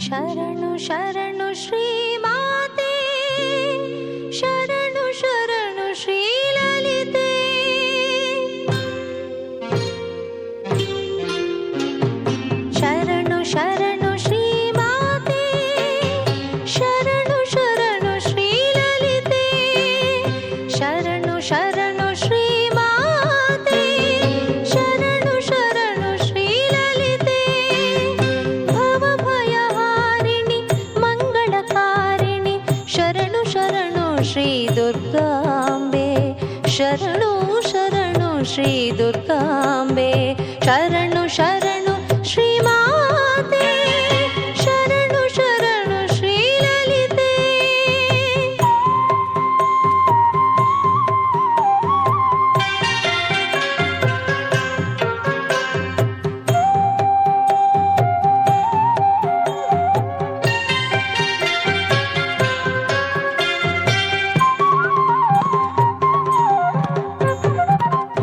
ಶರಣು ಶರಣು ಶ್ರೀ ಮಾತೆ, ಶರಣು ಶರಣು ಶ್ರೀ ಲಲಿತೆ. ಶರಣು ಶರಣು ಶ್ರೀ ಮಾತೆ, ಶರಣು ಶರಣು ಶ್ರೀ ಲಲಿತೆ. ಶರಣು ಶರಣು ಶ್ರೀ ಮಾತೆ, ಶರಣು ಶರಣು ಶ್ರೀ ಲಲಿತೆ. ಭವ ಭಯಹಾರಿಣಿ ಮಂಗಳಕಾರಿಣಿ, ಶರಣು ಶರಣು ಶ್ರೀ ದುರ್ಗಾಂಬೆ. ಶರಣು ಶರಣು ಶ್ರೀ ದುರ್ಗಾಂಬೆ. ಶರಣು ಶರಣು ಶ್ರೀ ಮಾತೆ, ಶರಣು ಶರಣು ಶ್ರೀ ಲಲಿತೆ.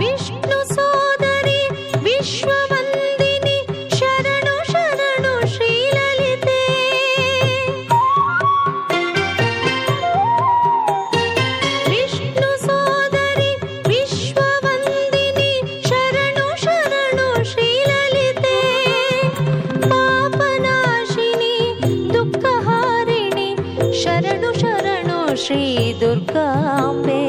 ವಿಷ್ಣು ಸೋದರಿ ವಿಶ್ವವಂದಿನಿ, ಶರಣು ಶರಣು ಶ್ರೀ ಲಲಿತೆ. ವಿಷ್ಣು ಸೋದರಿ ವಿಶ್ವವಂದಿನಿ, ಶರಣು ಶರಣು ಶ್ರೀ ಲಲಿತೆ. ಪಾಪನಾಶಿನಿ ದುಃಖಹಾರಿಣಿ, ಶರಣು ಶರಣು ಶ್ರೀ ದುರ್ಗಾಂಬೆ.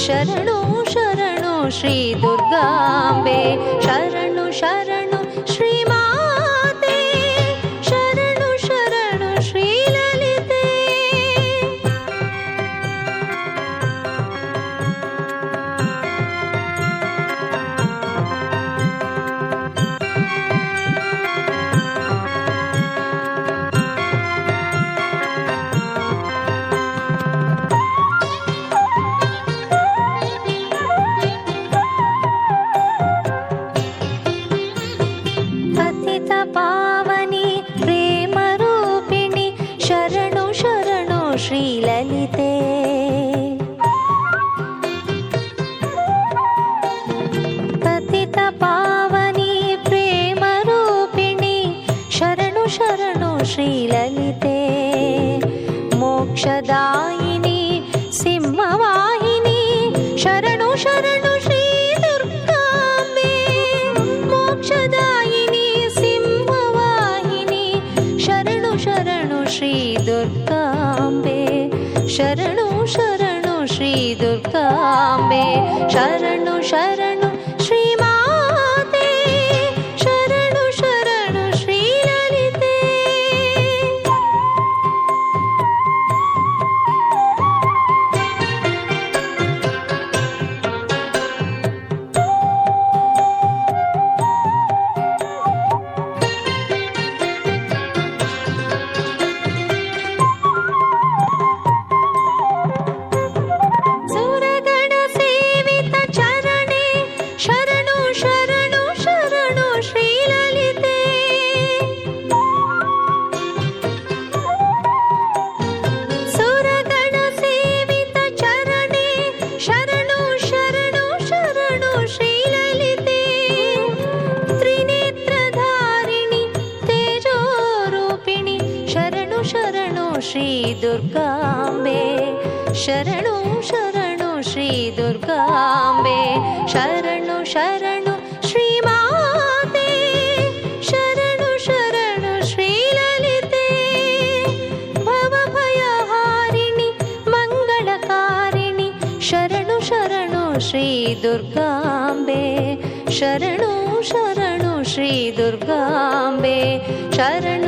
ಶರಣು ಶರಣು ಶ್ರೀ ದುರ್ಗಾಂಬೆ. ಶರಣು ಶರಣು ಶ್ರೀ ಮಾತೆ, ಶರಣು ಶರಣು ಶ್ರೀ ಲಲಿತೆ. ಪತಿತ ಪಾವನಿ ಪ್ರೇಮ ರೂಪಿಣಿ, ಶರಣು ಶರಣು ಶ್ರೀ ಲಲಿತೆ. ಪತಿತ ಪಾವನಿ ಪ್ರೇಮ ರೂಪಿಣಿ, ಶರಣು ಶರಣು ಶ್ರೀ ಲಲಿತೆ. ಮೋಕ್ಷದಾಯಿನಿ ಸಿಂಹವಾಹಿನಿ, ಶರಣು ಶರಣು ಶ್ರೀ ದುರ್ಗಾಂಬೆ. ಮೋಕ್ಷದಾಯಿನಿ ಸಿಂಹವಾಹಿನಿ, ಶರಣು ಶರಣು ಶ್ರೀ ದುರ್ಗಾಂಬೆ. ಶರಣು ಶರಣು ಶ್ರೀ ದುರ್ಗಾಂಬೆ. ಶರಣು ಶರಣು ಶ್ರೀ ಮಾತೆ, ಶರಣು ಶರಣು ಶ್ರೀ ಲಲಿತೆ. ಸುರಗಣ ಸೇವಿತ ಚರಣೆ, ಶರಣು ಶರಣು ಶರಣು ಶ್ರೀ ಲಲಿತೆ. ಸುರಗಣ ಸೇವಿತ ಚರಣೆ, ಶರಣು ಶರಣು ಶರಣು ಶ್ರೀ ಲಲಿತೆ. ತ್ರಿನೇತ್ರಧಾರಿಣಿ ತೇಜೋರೂಪಿಣಿ, ಶರಣು ಶರಣು ಶ್ರೀ ದುರ್ಗಾಂಬೆ. ಶರಣು ಶರಣು ಶ್ರೀ ದುರ್ಗಾಂಬೆ. ಶರಣು ಶರಣು ಶ್ರೀ ಮಾತೆ, ಶರಣು ಶರಣು ಶ್ರೀ ಲಲಿತೆ. ಭವ ಭಯಹಾರಿಣಿ ಮಂಗಳಕಾರಿಣಿ, ಶರಣು ಶರಣು ಶ್ರೀ ದುರ್ಗಾಂಬೆ. ಶರಣು ಶರಣು ಶ್ರೀ ದುರ್ಗಾಂಬೆ. ಶರಣು